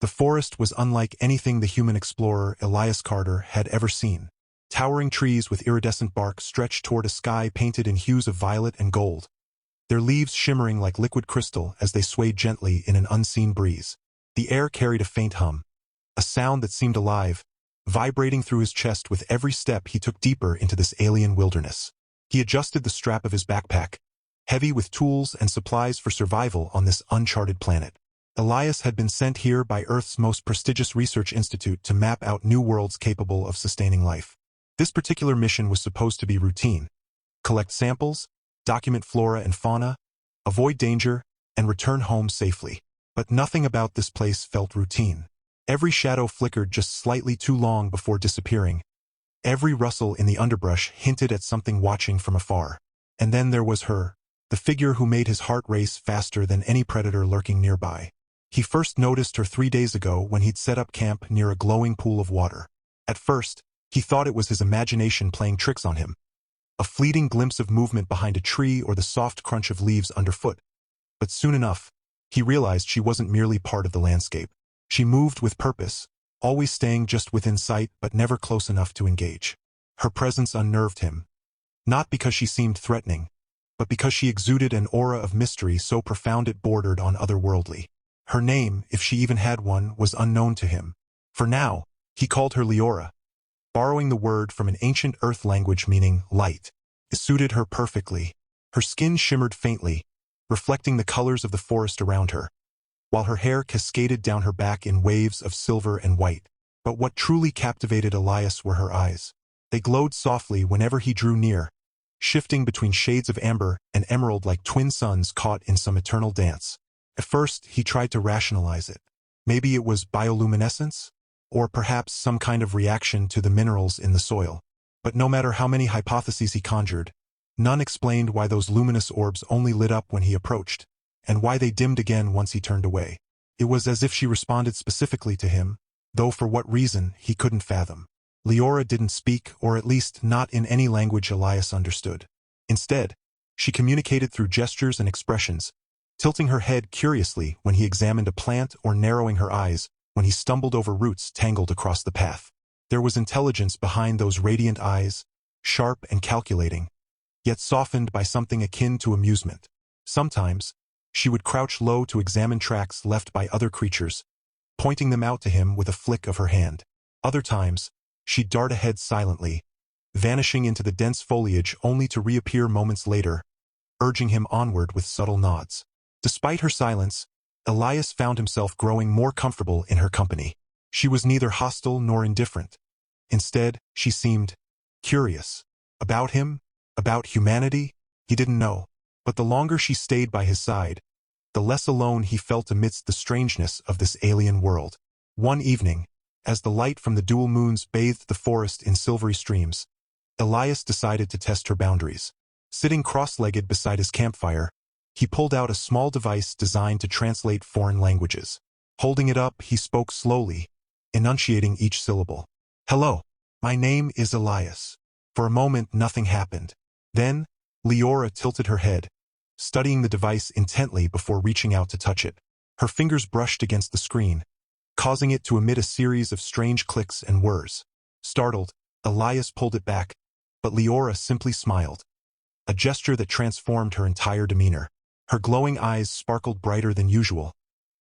The forest was unlike anything the human explorer Elias Carter had ever seen. Towering trees with iridescent bark stretched toward a sky painted in hues of violet and gold, their leaves shimmering like liquid crystal as they swayed gently in an unseen breeze. The air carried a faint hum, a sound that seemed alive, vibrating through his chest with every step he took deeper into this alien wilderness. He adjusted the strap of his backpack, heavy with tools and supplies for survival on this uncharted planet. Elias had been sent here by Earth's most prestigious research institute to map out new worlds capable of sustaining life. This particular mission was supposed to be routine: collect samples, document flora and fauna, avoid danger, and return home safely. But nothing about this place felt routine. Every shadow flickered just slightly too long before disappearing. Every rustle in the underbrush hinted at something watching from afar. And then there was her, the figure who made his heart race faster than any predator lurking nearby. He first noticed her 3 days ago when he'd set up camp near a glowing pool of water. At first, he thought it was his imagination playing tricks on him, a fleeting glimpse of movement behind a tree or the soft crunch of leaves underfoot. But soon enough, he realized she wasn't merely part of the landscape. She moved with purpose, always staying just within sight but never close enough to engage. Her presence unnerved him, not because she seemed threatening, but because she exuded an aura of mystery so profound it bordered on otherworldly. Her name, if she even had one, was unknown to him. For now, he called her Leora, borrowing the word from an ancient earth language meaning light. It suited her perfectly. Her skin shimmered faintly, reflecting the colors of the forest around her, while her hair cascaded down her back in waves of silver and white. But what truly captivated Elias were her eyes. They glowed softly whenever he drew near, shifting between shades of amber and emerald like twin suns caught in some eternal dance. At first, he tried to rationalize it. Maybe it was bioluminescence, or perhaps some kind of reaction to the minerals in the soil. But no matter how many hypotheses he conjured, none explained why those luminous orbs only lit up when he approached, and why they dimmed again once he turned away. It was as if she responded specifically to him, though for what reason he couldn't fathom. Leora didn't speak, or at least not in any language Elias understood. Instead, she communicated through gestures and expressions, tilting her head curiously when he examined a plant or narrowing her eyes when he stumbled over roots tangled across the path. There was intelligence behind those radiant eyes, sharp and calculating, yet softened by something akin to amusement. Sometimes, she would crouch low to examine tracks left by other creatures, pointing them out to him with a flick of her hand. Other times, she'd dart ahead silently, vanishing into the dense foliage only to reappear moments later, urging him onward with subtle nods. Despite her silence, Elias found himself growing more comfortable in her company. She was neither hostile nor indifferent. Instead, she seemed curious. About him, about humanity, he didn't know. But the longer she stayed by his side, the less alone he felt amidst the strangeness of this alien world. One evening, as the light from the dual moons bathed the forest in silvery streams, Elias decided to test her boundaries. Sitting cross-legged beside his campfire, he pulled out a small device designed to translate foreign languages. Holding it up, he spoke slowly, enunciating each syllable. "Hello, my name is Elias." For a moment, nothing happened. Then, Leora tilted her head, studying the device intently before reaching out to touch it. Her fingers brushed against the screen, causing it to emit a series of strange clicks and whirs. Startled, Elias pulled it back, but Leora simply smiled, a gesture that transformed her entire demeanor. Her glowing eyes sparkled brighter than usual,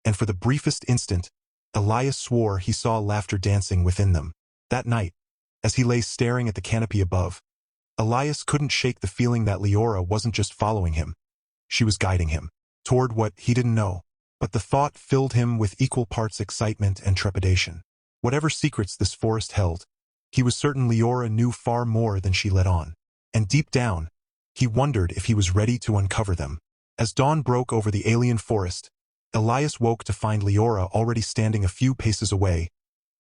and for the briefest instant, Elias swore he saw laughter dancing within them. That night, as he lay staring at the canopy above, Elias couldn't shake the feeling that Leora wasn't just following him. She was guiding him toward what he didn't know. But the thought filled him with equal parts excitement and trepidation. Whatever secrets this forest held, he was certain Leora knew far more than she let on. And deep down, he wondered if he was ready to uncover them. As dawn broke over the alien forest, Elias woke to find Leora already standing a few paces away,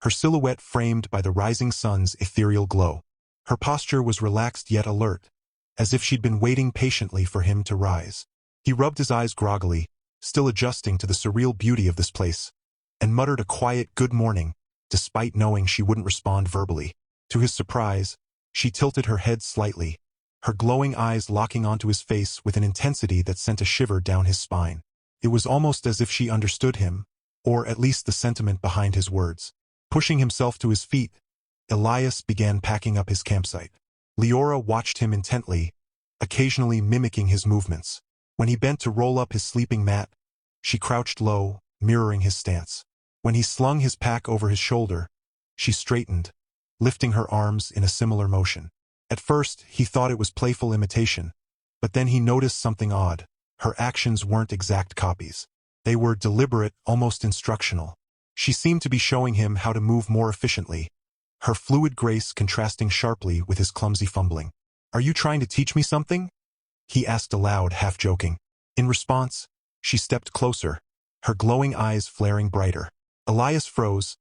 her silhouette framed by the rising sun's ethereal glow. Her posture was relaxed yet alert, as if she'd been waiting patiently for him to rise. He rubbed his eyes groggily, still adjusting to the surreal beauty of this place, and muttered a quiet good morning, despite knowing she wouldn't respond verbally. To his surprise, she tilted her head slightly, her glowing eyes locking onto his face with an intensity that sent a shiver down his spine. It was almost as if she understood him, or at least the sentiment behind his words. Pushing himself to his feet, Elias began packing up his campsite. Leora watched him intently, occasionally mimicking his movements. When he bent to roll up his sleeping mat, she crouched low, mirroring his stance. When he slung his pack over his shoulder, she straightened, lifting her arms in a similar motion. At first, he thought it was playful imitation, but then he noticed something odd. Her actions weren't exact copies. They were deliberate, almost instructional. She seemed to be showing him how to move more efficiently, her fluid grace contrasting sharply with his clumsy fumbling. "Are you trying to teach me something?" he asked aloud, half joking. In response, she stepped closer, her glowing eyes flaring brighter. Elias froze,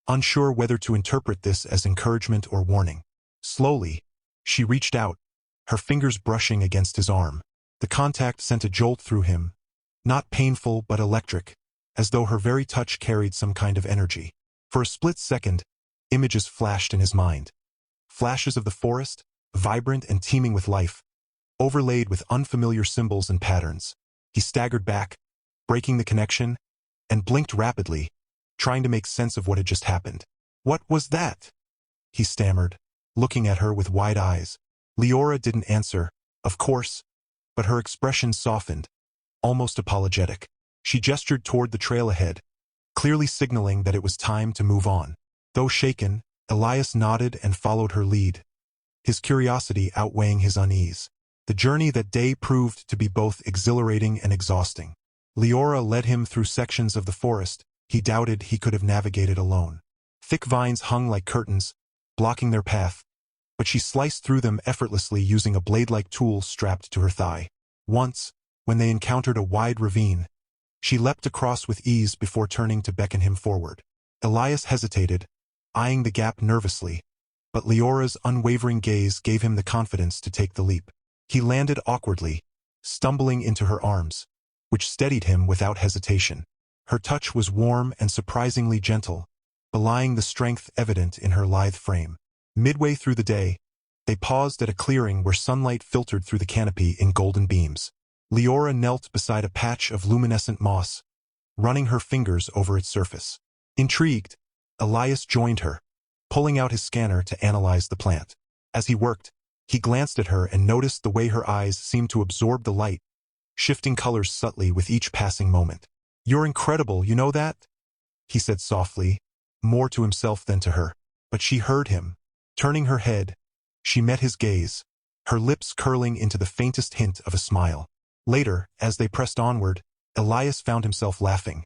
unsure whether to interpret this as encouragement or warning. Slowly, she reached out, her fingers brushing against his arm. The contact sent a jolt through him, not painful but electric, as though her very touch carried some kind of energy. For a split second, images flashed in his mind. Flashes of the forest, vibrant and teeming with life, overlaid with unfamiliar symbols and patterns. He staggered back, breaking the connection, and blinked rapidly, trying to make sense of what had just happened. "What was that?" he stammered, looking at her with wide eyes. Leora didn't answer, of course, but her expression softened, almost apologetic. She gestured toward the trail ahead, clearly signaling that it was time to move on. Though shaken, Elias nodded and followed her lead, his curiosity outweighing his unease. The journey that day proved to be both exhilarating and exhausting. Leora led him through sections of the forest he doubted he could have navigated alone. Thick vines hung like curtains, blocking their path, but she sliced through them effortlessly using a blade-like tool strapped to her thigh. Once, when they encountered a wide ravine, she leapt across with ease before turning to beckon him forward. Elias hesitated, eyeing the gap nervously, but Leora's unwavering gaze gave him the confidence to take the leap. He landed awkwardly, stumbling into her arms, which steadied him without hesitation. Her touch was warm and surprisingly gentle, belying the strength evident in her lithe frame. Midway through the day, they paused at a clearing where sunlight filtered through the canopy in golden beams. Leora knelt beside a patch of luminescent moss, running her fingers over its surface. Intrigued, Elias joined her, pulling out his scanner to analyze the plant. As he worked, he glanced at her and noticed the way her eyes seemed to absorb the light, shifting colors subtly with each passing moment. "You're incredible, you know that?" he said softly, more to himself than to her. But she heard him. Turning her head, she met his gaze, her lips curling into the faintest hint of a smile. Later, as they pressed onward, Elias found himself laughing.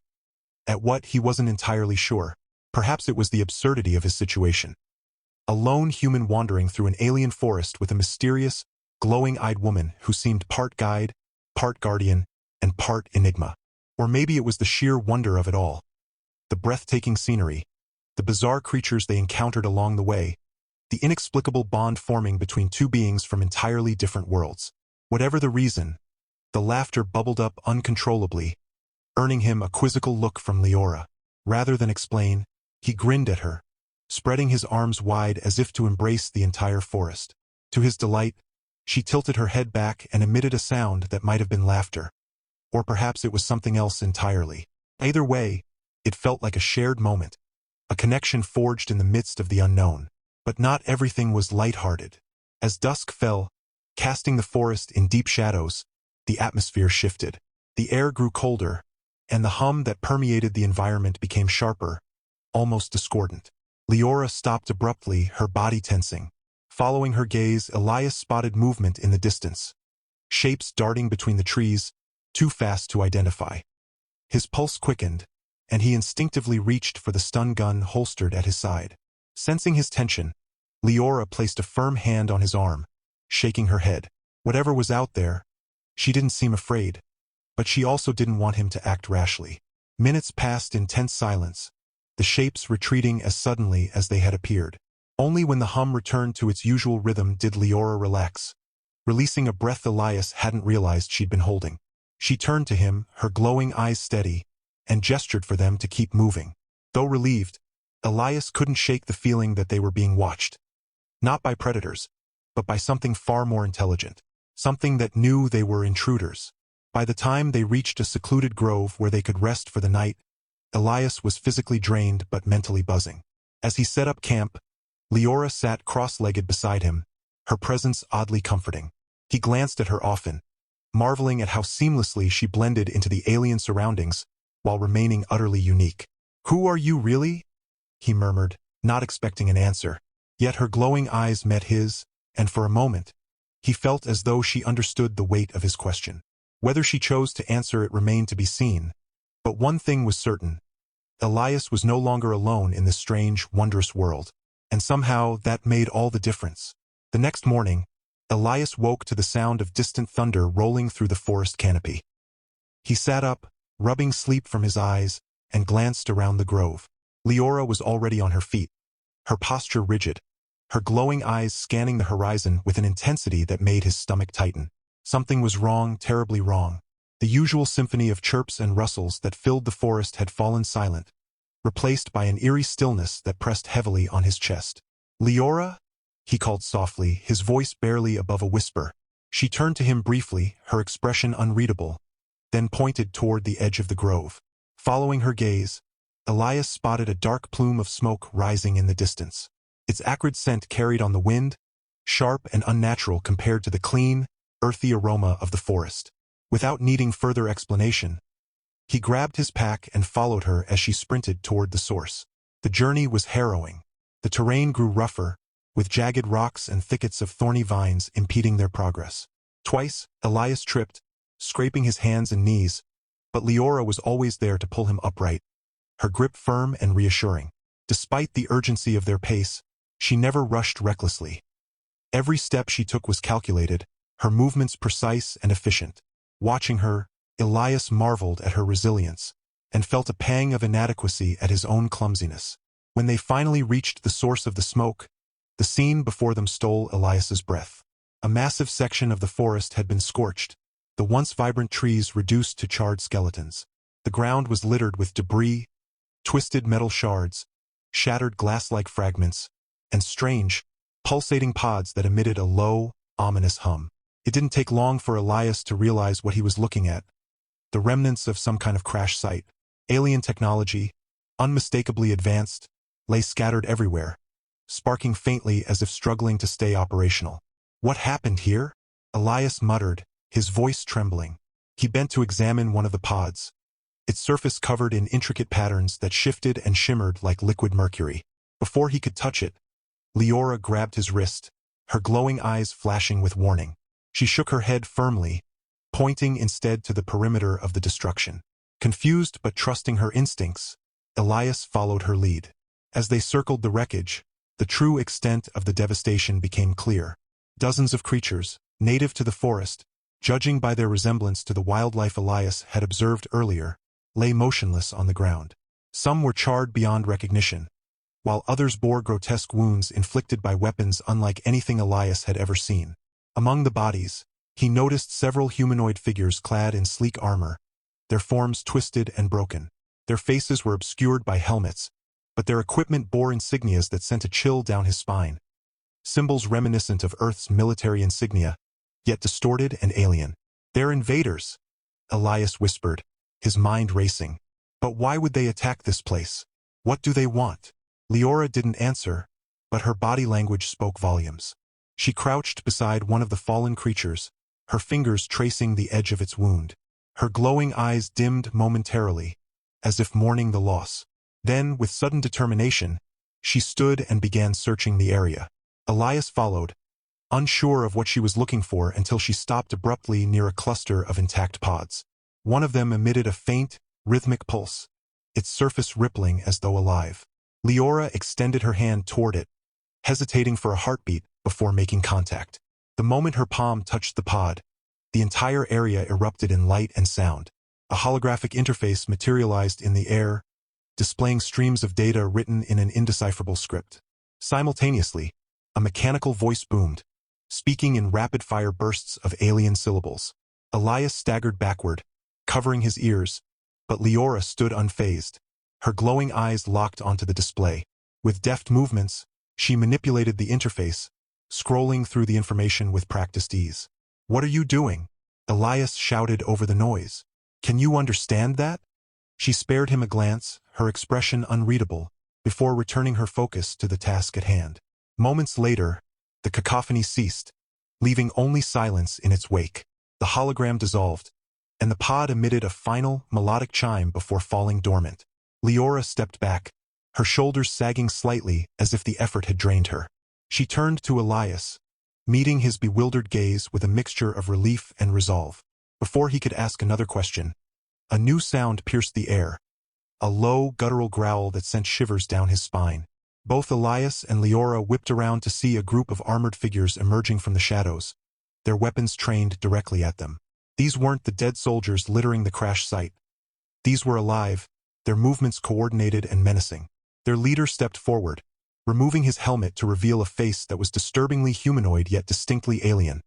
At what, he wasn't entirely sure. Perhaps it was the absurdity of his situation. A lone human wandering through an alien forest with a mysterious, glowing-eyed woman who seemed part guide, part guardian, and part enigma. Or maybe it was the sheer wonder of it all. The breathtaking scenery, the bizarre creatures they encountered along the way, the inexplicable bond forming between two beings from entirely different worlds. Whatever the reason, the laughter bubbled up uncontrollably, earning him a quizzical look from Leora. Rather than explain, he grinned at her, spreading his arms wide as if to embrace the entire forest. To his delight, she tilted her head back and emitted a sound that might have been laughter. Or perhaps it was something else entirely. Either way, it felt like a shared moment, a connection forged in the midst of the unknown. But not everything was light-hearted. As dusk fell, casting the forest in deep shadows, the atmosphere shifted. The air grew colder, and the hum that permeated the environment became sharper, almost discordant. Leora stopped abruptly, her body tensing. Following her gaze, Elias spotted movement in the distance, shapes darting between the trees, too fast to identify. His pulse quickened, and he instinctively reached for the stun gun holstered at his side. Sensing his tension, Leora placed a firm hand on his arm, shaking her head. Whatever was out there, she didn't seem afraid, but she also didn't want him to act rashly. Minutes passed in tense silence, the shapes retreating as suddenly as they had appeared. Only when the hum returned to its usual rhythm did Leora relax, releasing a breath Elias hadn't realized she'd been holding. She turned to him, her glowing eyes steady, and gestured for them to keep moving. Though relieved, Elias couldn't shake the feeling that they were being watched. Not by predators, but by something far more intelligent. Something that knew they were intruders. By the time they reached a secluded grove where they could rest for the night, Elias was physically drained but mentally buzzing. As he set up camp, Leora sat cross-legged beside him, her presence oddly comforting. He glanced at her often, marveling at how seamlessly she blended into the alien surroundings while remaining utterly unique. "Who are you really?" he murmured, not expecting an answer. Yet her glowing eyes met his, and for a moment, he felt as though she understood the weight of his question. Whether she chose to answer it remained to be seen, but one thing was certain. Elias was no longer alone in this strange, wondrous world, and somehow that made all the difference. The next morning, Elias woke to the sound of distant thunder rolling through the forest canopy. He sat up, rubbing sleep from his eyes, and glanced around the grove. Leora was already on her feet, her posture rigid, her glowing eyes scanning the horizon with an intensity that made his stomach tighten. Something was wrong, terribly wrong. The usual symphony of chirps and rustles that filled the forest had fallen silent, replaced by an eerie stillness that pressed heavily on his chest. "Leora?" he called softly, his voice barely above a whisper. She turned to him briefly, her expression unreadable, then pointed toward the edge of the grove. Following her gaze, Elias spotted a dark plume of smoke rising in the distance. Its acrid scent carried on the wind, sharp and unnatural compared to the clean, earthy aroma of the forest. Without needing further explanation, he grabbed his pack and followed her as she sprinted toward the source. The journey was harrowing. The terrain grew rougher, with jagged rocks and thickets of thorny vines impeding their progress. Twice, Elias tripped, scraping his hands and knees, but Leora was always there to pull him upright, her grip firm and reassuring. Despite the urgency of their pace, she never rushed recklessly. Every step she took was calculated, her movements precise and efficient. Watching her, Elias marveled at her resilience, and felt a pang of inadequacy at his own clumsiness. When they finally reached the source of the smoke, the scene before them stole Elias's breath. A massive section of the forest had been scorched, the once vibrant trees reduced to charred skeletons. The ground was littered with debris, twisted metal shards, shattered glass-like fragments, and strange, pulsating pods that emitted a low, ominous hum. It didn't take long for Elias to realize what he was looking at. The remnants of some kind of crash site. Alien technology, unmistakably advanced, lay scattered everywhere, sparking faintly as if struggling to stay operational. "What happened here?" Elias muttered, his voice trembling. He bent to examine one of the pods, its surface covered in intricate patterns that shifted and shimmered like liquid mercury. Before he could touch it, Leora grabbed his wrist, her glowing eyes flashing with warning. She shook her head firmly, pointing instead to the perimeter of the destruction. Confused but trusting her instincts, Elias followed her lead. As they circled the wreckage, the true extent of the devastation became clear. Dozens of creatures, native to the forest, judging by their resemblance to the wildlife Elias had observed earlier, lay motionless on the ground. Some were charred beyond recognition, while others bore grotesque wounds inflicted by weapons unlike anything Elias had ever seen. Among the bodies, he noticed several humanoid figures clad in sleek armor, their forms twisted and broken. Their faces were obscured by helmets, but their equipment bore insignias that sent a chill down his spine. Symbols reminiscent of Earth's military insignia, yet distorted and alien. "They're invaders," Elias whispered, his mind racing. "But why would they attack this place? What do they want?" Leora didn't answer, but her body language spoke volumes. She crouched beside one of the fallen creatures, her fingers tracing the edge of its wound. Her glowing eyes dimmed momentarily, as if mourning the loss. Then, with sudden determination, she stood and began searching the area. Elias followed, unsure of what she was looking for until she stopped abruptly near a cluster of intact pods. One of them emitted a faint, rhythmic pulse, its surface rippling as though alive. Leora extended her hand toward it, hesitating for a heartbeat before making contact. The moment her palm touched the pod, the entire area erupted in light and sound. A holographic interface materialized in the air, displaying streams of data written in an indecipherable script. Simultaneously, a mechanical voice boomed, speaking in rapid-fire bursts of alien syllables. Elias staggered backward, covering his ears, but Leora stood unfazed, her glowing eyes locked onto the display. With deft movements, she manipulated the interface, scrolling through the information with practiced ease. "What are you doing?" Elias shouted over the noise. "Can you understand that?" She spared him a glance, her expression unreadable, before returning her focus to the task at hand. Moments later, the cacophony ceased, leaving only silence in its wake. The hologram dissolved, and the pod emitted a final, melodic chime before falling dormant. Leora stepped back, her shoulders sagging slightly as if the effort had drained her. She turned to Elias, meeting his bewildered gaze with a mixture of relief and resolve. Before he could ask another question, a new sound pierced the air, a low, guttural growl that sent shivers down his spine. Both Elias and Leora whipped around to see a group of armored figures emerging from the shadows, their weapons trained directly at them. These weren't the dead soldiers littering the crash site. These were alive, their movements coordinated and menacing. Their leader stepped forward, removing his helmet to reveal a face that was disturbingly humanoid yet distinctly alien,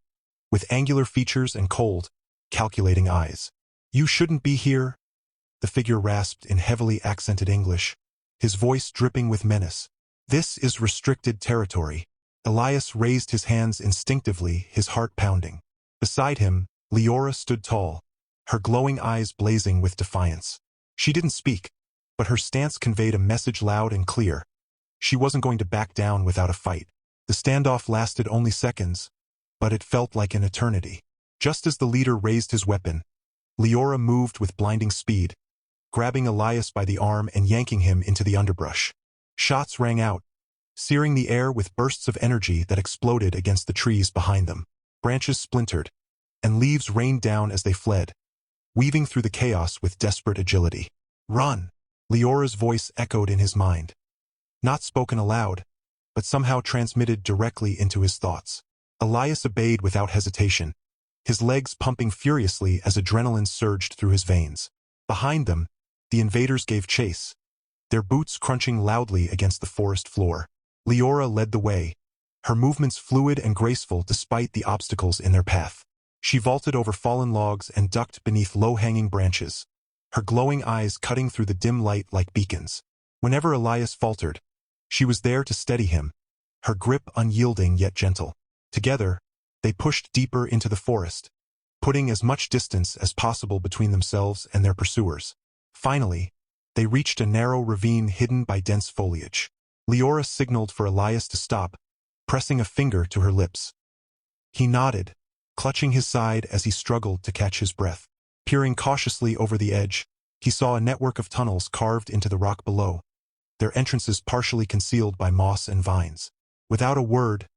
with angular features and cold, calculating eyes. "You shouldn't be here," the figure rasped in heavily accented English, his voice dripping with menace. "This is restricted territory." Elias raised his hands instinctively, his heart pounding. Beside him, Leora stood tall, her glowing eyes blazing with defiance. She didn't speak, but her stance conveyed a message loud and clear. She wasn't going to back down without a fight. The standoff lasted only seconds, but it felt like an eternity. Just as the leader raised his weapon, Leora moved with blinding speed, grabbing Elias by the arm and yanking him into the underbrush. Shots rang out, searing the air with bursts of energy that exploded against the trees behind them. Branches splintered, and leaves rained down as they fled, weaving through the chaos with desperate agility. "Run!" Leora's voice echoed in his mind. Not spoken aloud, but somehow transmitted directly into his thoughts. Elias obeyed without hesitation, his legs pumping furiously as adrenaline surged through his veins. Behind them, the invaders gave chase, their boots crunching loudly against the forest floor. Leora led the way, her movements fluid and graceful despite the obstacles in their path. She vaulted over fallen logs and ducked beneath low-hanging branches, her glowing eyes cutting through the dim light like beacons. Whenever Elias faltered, she was there to steady him, her grip unyielding yet gentle. Together, they pushed deeper into the forest, putting as much distance as possible between themselves and their pursuers. Finally, they reached a narrow ravine hidden by dense foliage. Leora signaled for Elias to stop, pressing a finger to her lips. He nodded, clutching his side as he struggled to catch his breath. Peering cautiously over the edge, he saw a network of tunnels carved into the rock below, their entrances partially concealed by moss and vines. Without a word,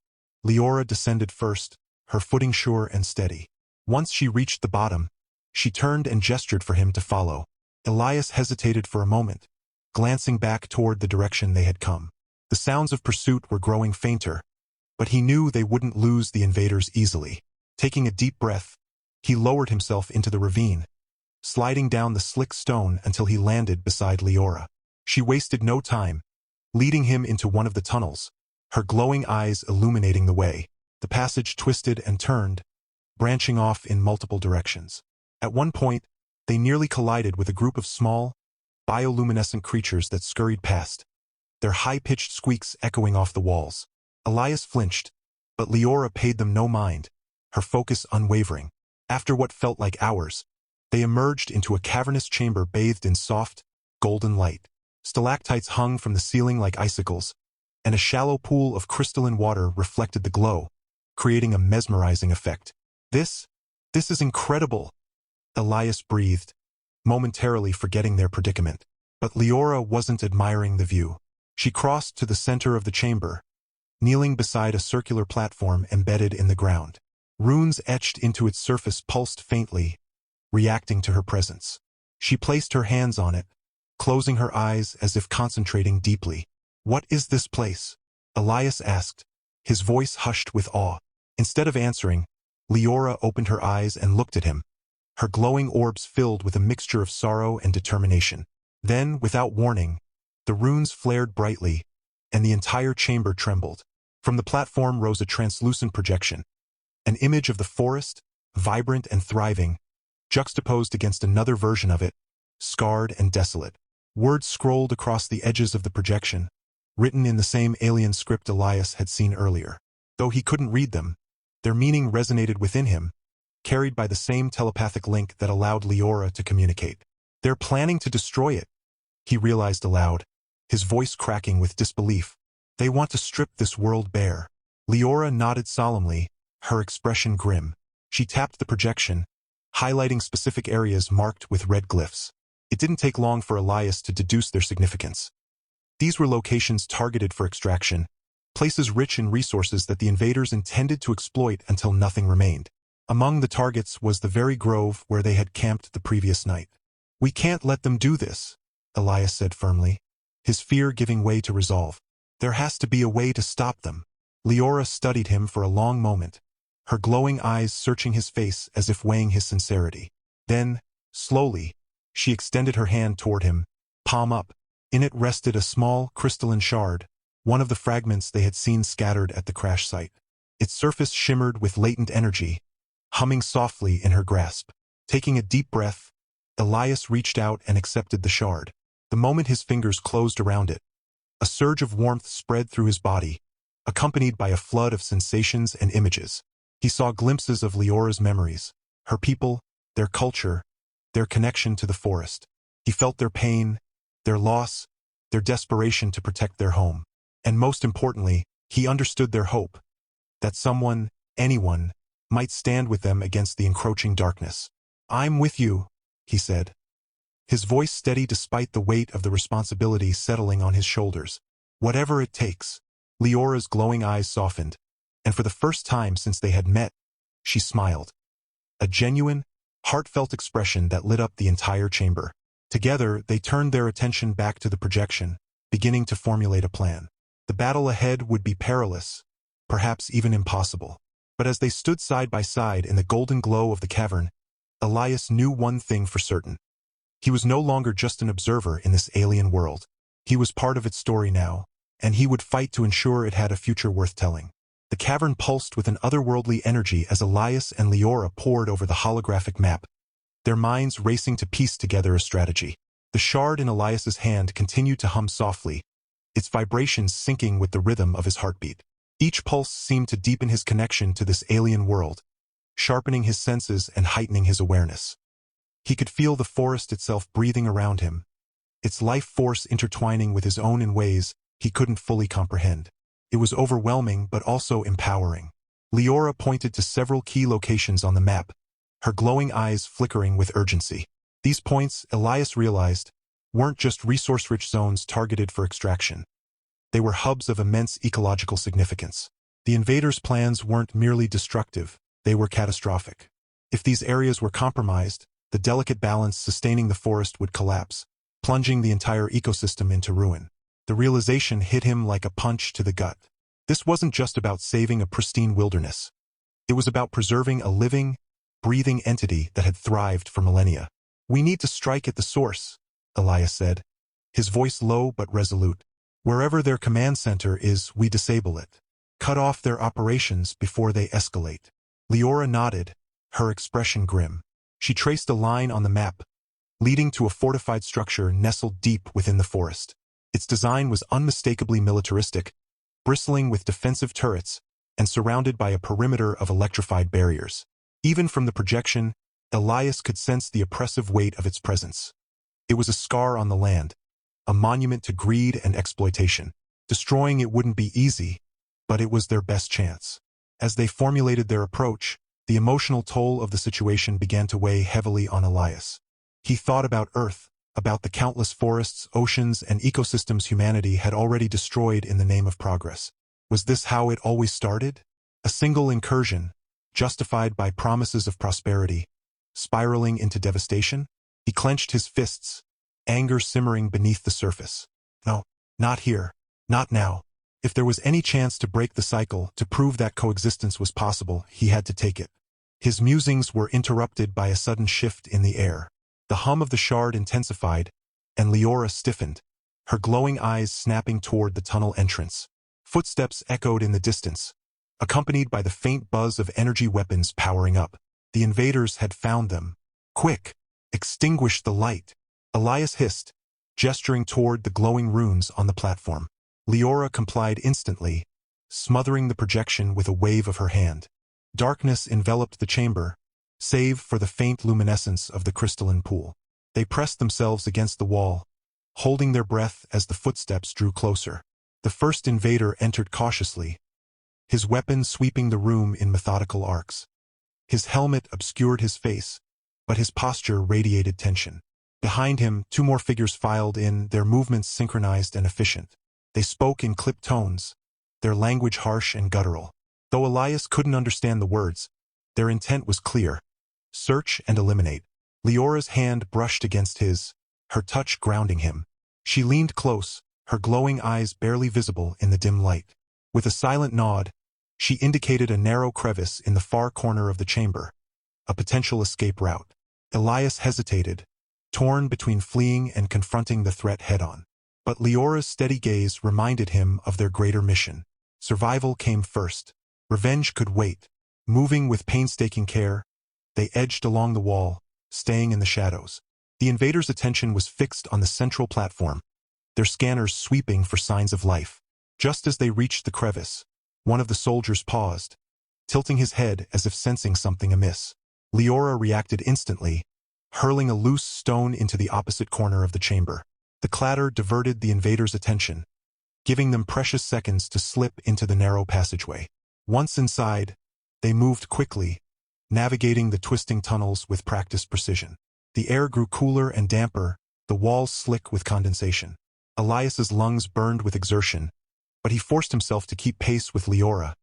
Leora descended first, her footing sure and steady. Once she reached the bottom, she turned and gestured for him to follow. Elias hesitated for a moment, glancing back toward the direction they had come. The sounds of pursuit were growing fainter, but he knew they wouldn't lose the invaders easily. Taking a deep breath, he lowered himself into the ravine, sliding down the slick stone until he landed beside Leora. She wasted no time, leading him into one of the tunnels, her glowing eyes illuminating the way. The passage twisted and turned, branching off in multiple directions. At one point, they nearly collided with a group of small, bioluminescent creatures that scurried past, their high-pitched squeaks echoing off the walls. Elias flinched, but Leora paid them no mind, her focus unwavering. After what felt like hours, they emerged into a cavernous chamber bathed in soft, golden light. Stalactites hung from the ceiling like icicles, and a shallow pool of crystalline water reflected the glow, creating a mesmerizing effect. This is incredible," Elias breathed, momentarily forgetting their predicament. But Leora wasn't admiring the view. She crossed to the center of the chamber, kneeling beside a circular platform embedded in the ground. Runes etched into its surface pulsed faintly, reacting to her presence. She placed her hands on it, closing her eyes as if concentrating deeply. "What is this place?" Elias asked, his voice hushed with awe. Instead of answering, Leora opened her eyes and looked at him, her glowing orbs filled with a mixture of sorrow and determination. Then, without warning, the runes flared brightly, and the entire chamber trembled. From the platform rose a translucent projection, an image of the forest, vibrant and thriving, juxtaposed against another version of it, scarred and desolate. Words scrolled across the edges of the projection, written in the same alien script Elias had seen earlier. Though he couldn't read them, their meaning resonated within him, carried by the same telepathic link that allowed Leora to communicate. They're planning to destroy it, he realized aloud, his voice cracking with disbelief. They want to strip this world bare. Leora nodded solemnly, her expression grim. She tapped the projection, highlighting specific areas marked with red glyphs. It didn't take long for Elias to deduce their significance. These were locations targeted for extraction, places rich in resources that the invaders intended to exploit until nothing remained. Among the targets was the very grove where they had camped the previous night. We can't let them do this, Elias said firmly, his fear giving way to resolve. There has to be a way to stop them. Leora studied him for a long moment, her glowing eyes searching his face as if weighing his sincerity. Then, slowly, she extended her hand toward him, palm up. In it rested a small, crystalline shard, one of the fragments they had seen scattered at the crash site. Its surface shimmered with latent energy, humming softly in her grasp. Taking a deep breath, Elias reached out and accepted the shard. The moment his fingers closed around it, a surge of warmth spread through his body, accompanied by a flood of sensations and images. He saw glimpses of Leora's memories, her people, their culture, their connection to the forest. He felt their pain, their loss, their desperation to protect their home. And most importantly, he understood their hope, that someone, anyone, might stand with them against the encroaching darkness. I'm with you, he said, his voice steady despite the weight of the responsibility settling on his shoulders. Whatever it takes. Leora's glowing eyes softened, and for the first time since they had met, she smiled. A genuine, heartfelt expression that lit up the entire chamber. Together, they turned their attention back to the projection, beginning to formulate a plan. The battle ahead would be perilous, perhaps even impossible. But as they stood side by side in the golden glow of the cavern, Elias knew one thing for certain. He was no longer just an observer in this alien world. He was part of its story now, and he would fight to ensure it had a future worth telling. The cavern pulsed with an otherworldly energy as Elias and Leora pored over the holographic map, their minds racing to piece together a strategy. The shard in Elias's hand continued to hum softly, its vibrations syncing with the rhythm of his heartbeat. Each pulse seemed to deepen his connection to this alien world, sharpening his senses and heightening his awareness. He could feel the forest itself breathing around him, its life force intertwining with his own in ways he couldn't fully comprehend. It was overwhelming but also empowering. Leora pointed to several key locations on the map, her glowing eyes flickering with urgency. These points, Elias realized, weren't just resource-rich zones targeted for extraction. They were hubs of immense ecological significance. The invaders' plans weren't merely destructive, they were catastrophic. If these areas were compromised, the delicate balance sustaining the forest would collapse, plunging the entire ecosystem into ruin. The realization hit him like a punch to the gut. This wasn't just about saving a pristine wilderness. It was about preserving a living, breathing entity that had thrived for millennia. We need to strike at the source, Elias said, his voice low but resolute. Wherever their command center is, we disable it. Cut off their operations before they escalate. Leora nodded, her expression grim. She traced a line on the map, leading to a fortified structure nestled deep within the forest. Its design was unmistakably militaristic, bristling with defensive turrets and surrounded by a perimeter of electrified barriers. Even from the projection, Elias could sense the oppressive weight of its presence. It was a scar on the land, a monument to greed and exploitation. Destroying it wouldn't be easy, but it was their best chance. As they formulated their approach, the emotional toll of the situation began to weigh heavily on Elias. He thought about Earth, about the countless forests, oceans, and ecosystems humanity had already destroyed in the name of progress. Was this how it always started? A single incursion, justified by promises of prosperity, spiraling into devastation? He clenched his fists, anger simmering beneath the surface. No, not here, not now. If there was any chance to break the cycle, to prove that coexistence was possible, he had to take it. His musings were interrupted by a sudden shift in the air. The hum of the shard intensified, and Leora stiffened, her glowing eyes snapping toward the tunnel entrance. Footsteps echoed in the distance, accompanied by the faint buzz of energy weapons powering up. The invaders had found them. Quick! Extinguish the light! Elias hissed, gesturing toward the glowing runes on the platform. Leora complied instantly, smothering the projection with a wave of her hand. Darkness enveloped the chamber, save for the faint luminescence of the crystalline pool. They pressed themselves against the wall, holding their breath as the footsteps drew closer. The first invader entered cautiously, his weapon sweeping the room in methodical arcs. His helmet obscured his face, but his posture radiated tension. Behind him, two more figures filed in, their movements synchronized and efficient. They spoke in clipped tones, their language harsh and guttural. Though Elias couldn't understand the words, their intent was clear: search and eliminate. Leora's hand brushed against his, her touch grounding him. She leaned close, her glowing eyes barely visible in the dim light. With a silent nod, she indicated a narrow crevice in the far corner of the chamber, a potential escape route. Elias hesitated, torn between fleeing and confronting the threat head-on. But Leora's steady gaze reminded him of their greater mission. Survival came first. Revenge could wait. Moving with painstaking care, they edged along the wall, staying in the shadows. The invaders' attention was fixed on the central platform, their scanners sweeping for signs of life. Just as they reached the crevice, one of the soldiers paused, tilting his head as if sensing something amiss. Leora reacted instantly, hurling a loose stone into the opposite corner of the chamber. The clatter diverted the invaders' attention, giving them precious seconds to slip into the narrow passageway. Once inside, they moved quickly, navigating the twisting tunnels with practiced precision. The air grew cooler and damper, the walls slick with condensation. Elias's lungs burned with exertion, but he forced himself to keep pace with Leora,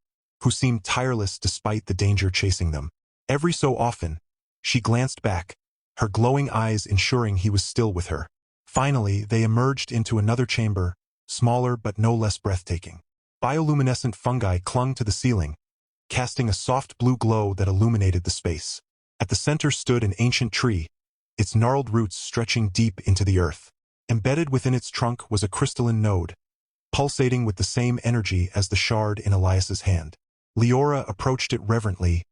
who seemed tireless despite the danger chasing them. Every so often, she glanced back, her glowing eyes ensuring he was still with her. Finally, they emerged into another chamber, smaller but no less breathtaking. Bioluminescent fungi clung to the ceiling, casting a soft blue glow that illuminated the space. At the center stood an ancient tree, its gnarled roots stretching deep into the earth. Embedded within its trunk was a crystalline node, pulsating with the same energy as the shard in Elias's hand. Leora approached it reverently,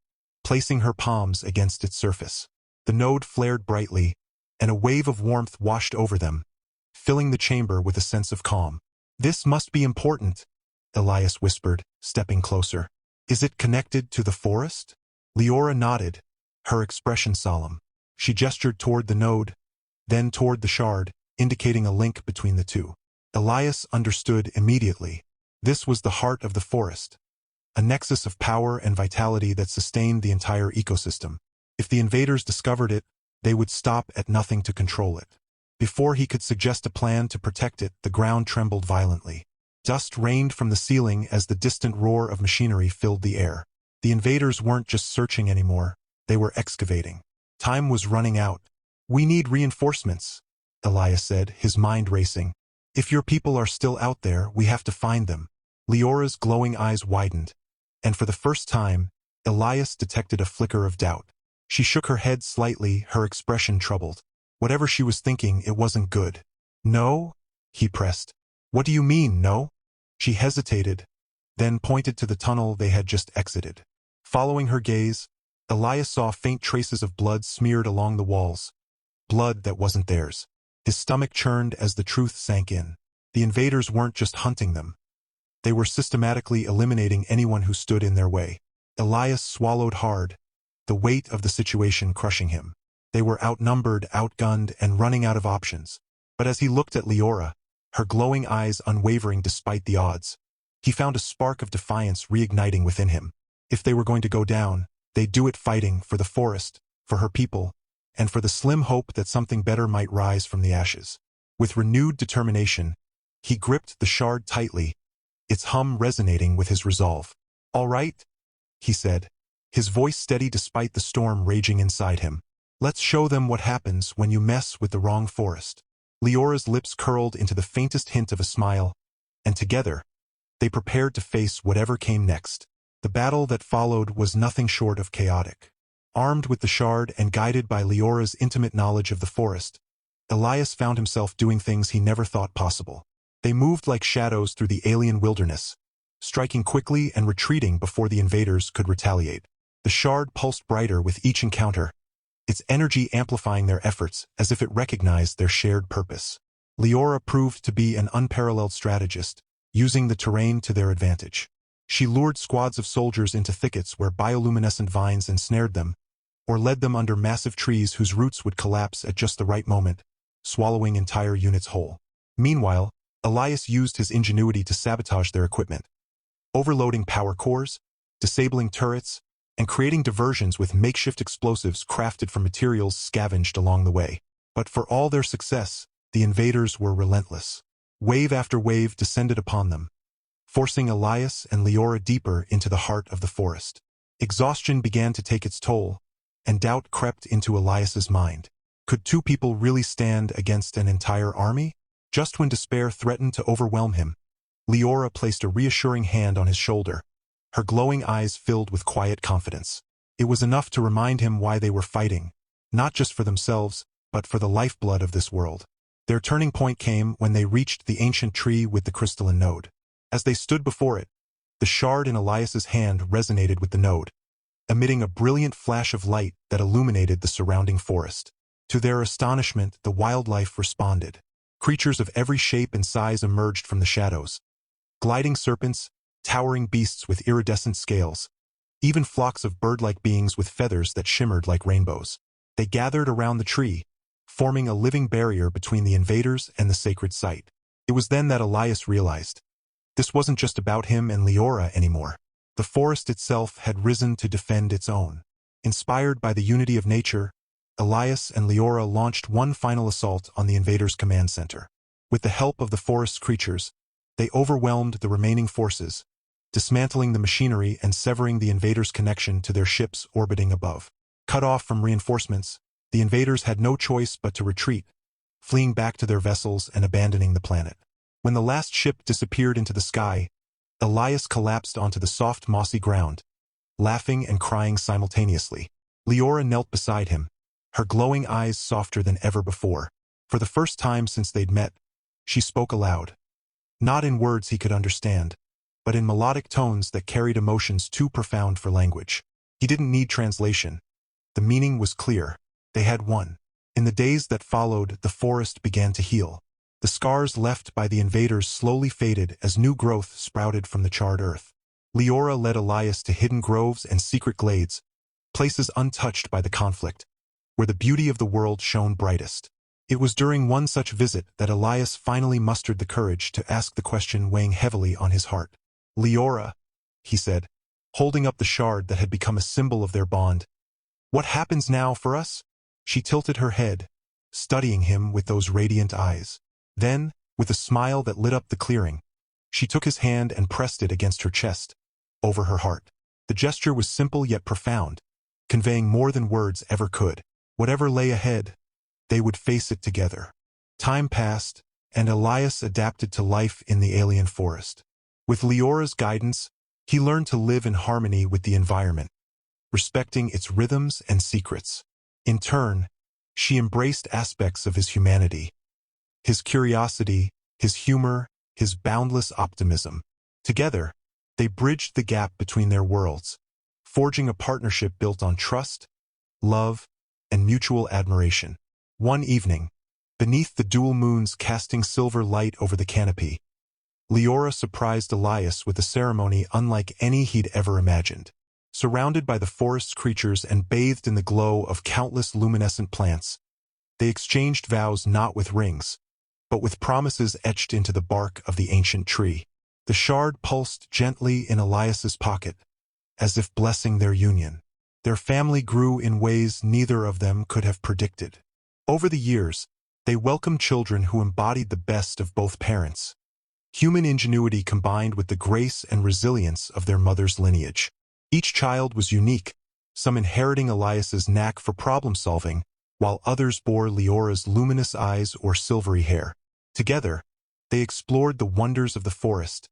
placing her palms against its surface. The node flared brightly, and a wave of warmth washed over them, filling the chamber with a sense of calm. "This must be important," Elias whispered, stepping closer. "Is it connected to the forest?" Leora nodded, her expression solemn. She gestured toward the node, then toward the shard, indicating a link between the two. Elias understood immediately. This was the heart of the forest, a nexus of power and vitality that sustained the entire ecosystem. If the invaders discovered it, they would stop at nothing to control it. Before he could suggest a plan to protect it, the ground trembled violently. Dust rained from the ceiling as the distant roar of machinery filled the air. The invaders weren't just searching anymore, they were excavating. Time was running out. "We need reinforcements," Elias said, his mind racing. "If your people are still out there, we have to find them." Leora's glowing eyes widened, and for the first time, Elias detected a flicker of doubt. She shook her head slightly, her expression troubled. Whatever she was thinking, it wasn't good. "No?" he pressed. "What do you mean, no?" She hesitated, then pointed to the tunnel they had just exited. Following her gaze, Elias saw faint traces of blood smeared along the walls. Blood that wasn't theirs. His stomach churned as the truth sank in. The invaders weren't just hunting them. They were systematically eliminating anyone who stood in their way. Elias swallowed hard, the weight of the situation crushing him. They were outnumbered, outgunned, and running out of options. But as he looked at Leora, her glowing eyes unwavering despite the odds, he found a spark of defiance reigniting within him. If they were going to go down, they'd do it fighting for the forest, for her people, and for the slim hope that something better might rise from the ashes. With renewed determination, he gripped the shard tightly, its hum resonating with his resolve. "All right," he said, his voice steady despite the storm raging inside him. "Let's show them what happens when you mess with the wrong forest." Leora's lips curled into the faintest hint of a smile, and together, they prepared to face whatever came next. The battle that followed was nothing short of chaotic. Armed with the shard and guided by Leora's intimate knowledge of the forest, Elias found himself doing things he never thought possible. They moved like shadows through the alien wilderness, striking quickly and retreating before the invaders could retaliate. The shard pulsed brighter with each encounter, its energy amplifying their efforts as if it recognized their shared purpose. Leora proved to be an unparalleled strategist, using the terrain to their advantage. She lured squads of soldiers into thickets where bioluminescent vines ensnared them, or led them under massive trees whose roots would collapse at just the right moment, swallowing entire units whole. Meanwhile, Elias used his ingenuity to sabotage their equipment, overloading power cores, disabling turrets, and creating diversions with makeshift explosives crafted from materials scavenged along the way. But for all their success, the invaders were relentless. Wave after wave descended upon them, forcing Elias and Leora deeper into the heart of the forest. Exhaustion began to take its toll, and doubt crept into Elias's mind. Could two people really stand against an entire army? Just when despair threatened to overwhelm him, Leora placed a reassuring hand on his shoulder, her glowing eyes filled with quiet confidence. It was enough to remind him why they were fighting, not just for themselves, but for the lifeblood of this world. Their turning point came when they reached the ancient tree with the crystalline node. As they stood before it, the shard in Elias's hand resonated with the node, emitting a brilliant flash of light that illuminated the surrounding forest. To their astonishment, the wildlife responded. Creatures of every shape and size emerged from the shadows. Gliding serpents, towering beasts with iridescent scales, even flocks of bird-like beings with feathers that shimmered like rainbows. They gathered around the tree, forming a living barrier between the invaders and the sacred site. It was then that Elias realized this wasn't just about him and Leora anymore. The forest itself had risen to defend its own. Inspired by the unity of nature, Elias and Leora launched one final assault on the invaders' command center. With the help of the forest's creatures, they overwhelmed the remaining forces, dismantling the machinery and severing the invaders' connection to their ships orbiting above. Cut off from reinforcements, the invaders had no choice but to retreat, fleeing back to their vessels and abandoning the planet. When the last ship disappeared into the sky, Elias collapsed onto the soft mossy ground, laughing and crying simultaneously. Leora knelt beside him, her glowing eyes softer than ever before. For the first time since they'd met, she spoke aloud. Not in words he could understand, but in melodic tones that carried emotions too profound for language. He didn't need translation. The meaning was clear. They had won. In the days that followed, the forest began to heal. The scars left by the invaders slowly faded as new growth sprouted from the charred earth. Leora led Elias to hidden groves and secret glades, places untouched by the conflict, where the beauty of the world shone brightest. It was during one such visit that Elias finally mustered the courage to ask the question weighing heavily on his heart. "Leora," he said, holding up the shard that had become a symbol of their bond, "what happens now for us?" She tilted her head, studying him with those radiant eyes. Then, with a smile that lit up the clearing, she took his hand and pressed it against her chest, over her heart. The gesture was simple yet profound, conveying more than words ever could. Whatever lay ahead, they would face it together. Time passed, and Elias adapted to life in the alien forest. With Leora's guidance, he learned to live in harmony with the environment, respecting its rhythms and secrets. In turn, she embraced aspects of his humanity, his curiosity, his humor, his boundless optimism. Together, they bridged the gap between their worlds, forging a partnership built on trust, love, and mutual admiration. One evening, beneath the dual moons casting silver light over the canopy, Leora surprised Elias with a ceremony unlike any he'd ever imagined. Surrounded by the forest's creatures and bathed in the glow of countless luminescent plants, they exchanged vows not with rings, but with promises etched into the bark of the ancient tree. The shard pulsed gently in Elias's pocket, as if blessing their union. Their family grew in ways neither of them could have predicted. Over the years, they welcomed children who embodied the best of both parents. Human ingenuity combined with the grace and resilience of their mother's lineage. Each child was unique, some inheriting Elias's knack for problem-solving, while others bore Leora's luminous eyes or silvery hair. Together, they explored the wonders of the forest,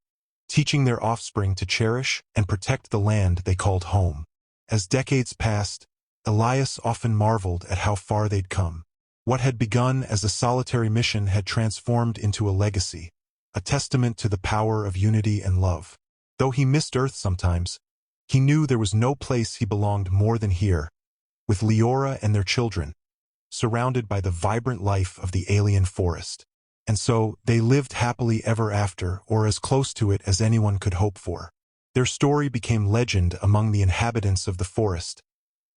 teaching their offspring to cherish and protect the land they called home. As decades passed, Elias often marveled at how far they'd come. What had begun as a solitary mission had transformed into a legacy, a testament to the power of unity and love. Though he missed Earth sometimes, he knew there was no place he belonged more than here, with Leora and their children, surrounded by the vibrant life of the alien forest. And so, they lived happily ever after, or as close to it as anyone could hope for. Their story became legend among the inhabitants of the forest,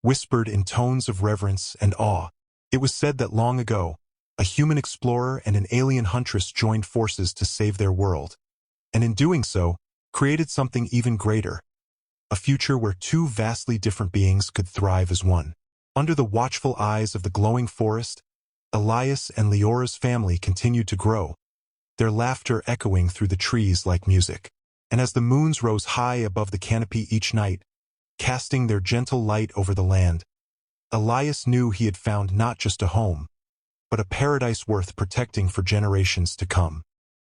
whispered in tones of reverence and awe. It was said that long ago, a human explorer and an alien huntress joined forces to save their world, and in doing so, created something even greater, a future where two vastly different beings could thrive as one. Under the watchful eyes of the glowing forest, Elias and Leora's family continued to grow, their laughter echoing through the trees like music. And as the moons rose high above the canopy each night, casting their gentle light over the land, Elias knew he had found not just a home, but a paradise worth protecting for generations to come.